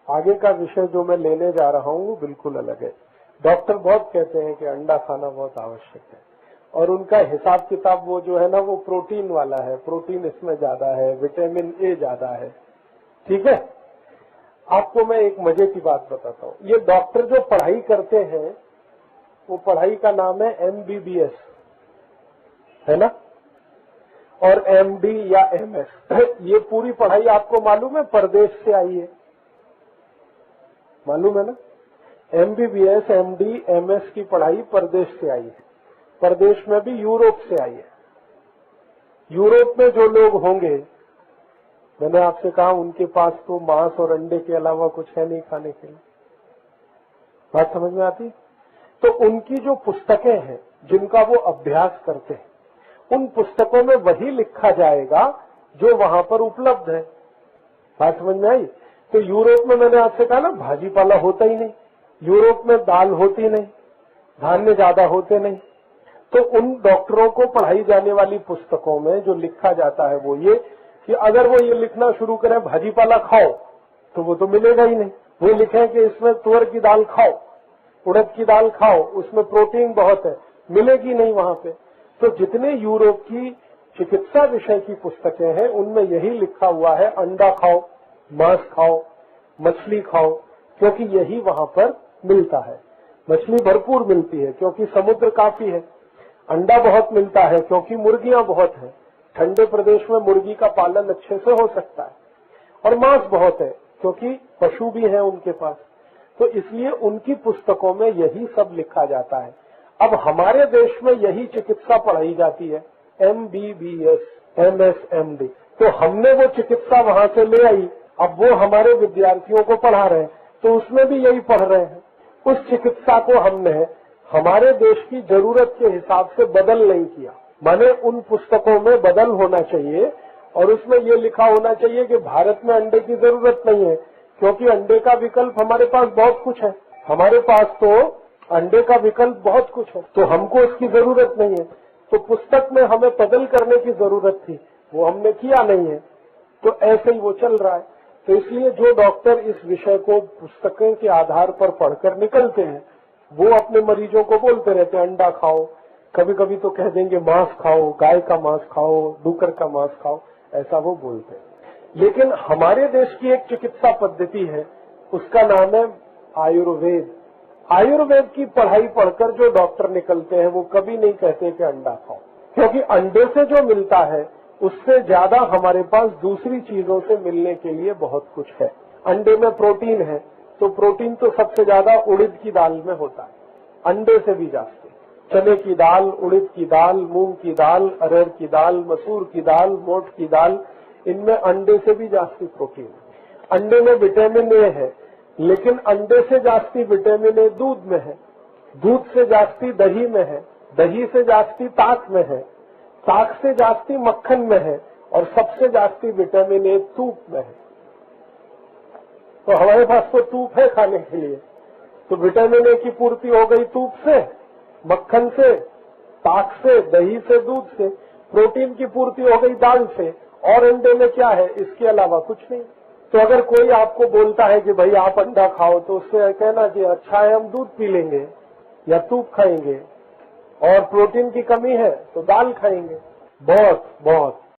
आगे का विषय जो मैं लेने जा रहा हूँ वो बिल्कुल अलग है। डॉक्टर बहुत कहते हैं कि अंडा खाना बहुत आवश्यक है और उनका हिसाब किताब वो जो है ना वो प्रोटीन वाला है, प्रोटीन इसमें ज्यादा है, विटामिन ए ज्यादा है। ठीक है, आपको मैं एक मजे की बात बताता हूँ। ये डॉक्टर जो पढ़ाई करते हैं वो पढ़ाई का नाम है MBBS, है ना, और MD या MS। ये पूरी पढ़ाई आपको मालूम है परदेश से आई है, मालूम है ना। MBBS, MD, MS की पढ़ाई परदेश से आई है, परदेश में भी यूरोप से आई है। यूरोप में जो लोग होंगे, मैंने आपसे कहा उनके पास तो मांस और अंडे के अलावा कुछ है नहीं खाने के लिए। बात समझ में आती? तो उनकी जो पुस्तकें हैं जिनका वो अभ्यास करते हैं, उन पुस्तकों में वही लिखा जाएगा जो वहां पर उपलब्ध है। बात समझ में आई? तो यूरोप में मैंने आपसे कहा ना भाजी पाला होता ही नहीं, यूरोप में दाल होती नहीं, धान्य ज्यादा होते नहीं। तो उन डॉक्टरों को पढ़ाई जाने वाली पुस्तकों में जो लिखा जाता है वो ये कि अगर वो ये लिखना शुरू करें भाजी पाला खाओ तो वो तो मिलेगा ही नहीं। वो लिखें कि इसमें तुअर की दाल खाओ, उड़द की दाल खाओ, उसमें प्रोटीन बहुत है, मिलेगी नहीं वहां पे। तो जितने यूरोप की चिकित्सा विषय की पुस्तकें हैं उनमें यही लिखा हुआ है अंडा खाओ, मांस खाओ, मछली खाओ, क्योंकि यही वहां पर मिलता है। मछली भरपूर मिलती है क्योंकि समुद्र काफी है, अंडा बहुत मिलता है क्योंकि मुर्गियां बहुत हैं, ठंडे प्रदेश में मुर्गी का पालन अच्छे से हो सकता है, और मांस बहुत है क्योंकि पशु भी हैं उनके पास। तो इसलिए उनकी पुस्तकों में यही सब लिखा जाता है। अब हमारे देश में यही चिकित्सा पढ़ाई जाती है, MBBS, MS, MD। तो हमने वो चिकित्सा वहां से ले आई, अब वो हमारे विद्यार्थियों को पढ़ा रहे हैं, तो उसमें भी यही पढ़ रहे हैं। उस चिकित्सा को हमने हमारे देश की जरूरत के हिसाब से बदल नहीं किया। माने उन पुस्तकों में बदल होना चाहिए और उसमें ये लिखा होना चाहिए कि भारत में अंडे की जरूरत नहीं है क्योंकि अंडे का विकल्प हमारे पास बहुत कुछ है। हमारे पास तो अंडे का विकल्प बहुत कुछ है, तो हमको इसकी जरूरत नहीं है। तो पुस्तक में हमें बदल करने की जरूरत थी, वो हमने किया नहीं है, तो ऐसे ही वो चल रहा है। तो इसलिए जो डॉक्टर इस विषय को पुस्तकों के आधार पर पढ़कर निकलते हैं वो अपने मरीजों को बोलते रहते हैं अंडा खाओ, कभी कभी तो कह देंगे मांस खाओ, गाय का मांस खाओ, डूकर का मांस खाओ, ऐसा वो बोलते हैं। लेकिन हमारे देश की एक चिकित्सा पद्धति है, उसका नाम है आयुर्वेद। आयुर्वेद की पढ़ाई पढ़कर जो डॉक्टर निकलते हैं वो कभी नहीं कहते कि अंडा खाओ, क्योंकि अंडे से जो मिलता है उससे ज्यादा हमारे पास दूसरी चीजों से मिलने के लिए बहुत कुछ है। अंडे में प्रोटीन है, तो प्रोटीन तो सबसे ज्यादा उड़द की दाल में होता है, अंडे से भी जाते। चने की दाल, उड़द की दाल, मूंग की दाल, अरहर की दाल, मसूर की दाल, मोठ की दाल, इनमें अंडे से भी जास्ती प्रोटीन है। अंडे में विटामिन ए है, लेकिन अंडे से जास्ती विटामिन ए दूध में है, दूध से जास्ती दही में है, दही से जास्ती ताक में है, ताक से जास्ती मक्खन में है, और सबसे जास्ती विटामिन ए तूप में है। तो हमारे पास तो तूप है खाने के लिए, तो विटामिन ए की पूर्ति हो गई तूप से, मक्खन से, ताक से, दही से, दूध से। प्रोटीन की पूर्ति हो गई दाल से, और अंडे में क्या है इसके अलावा कुछ नहीं। तो अगर कोई आपको बोलता है कि भाई आप अंडा खाओ, तो उससे कहना कि अच्छा है हम दूध पी लेंगे या तूप खाएंगे, और प्रोटीन की कमी है तो दाल खाएंगे। बहुत बहुत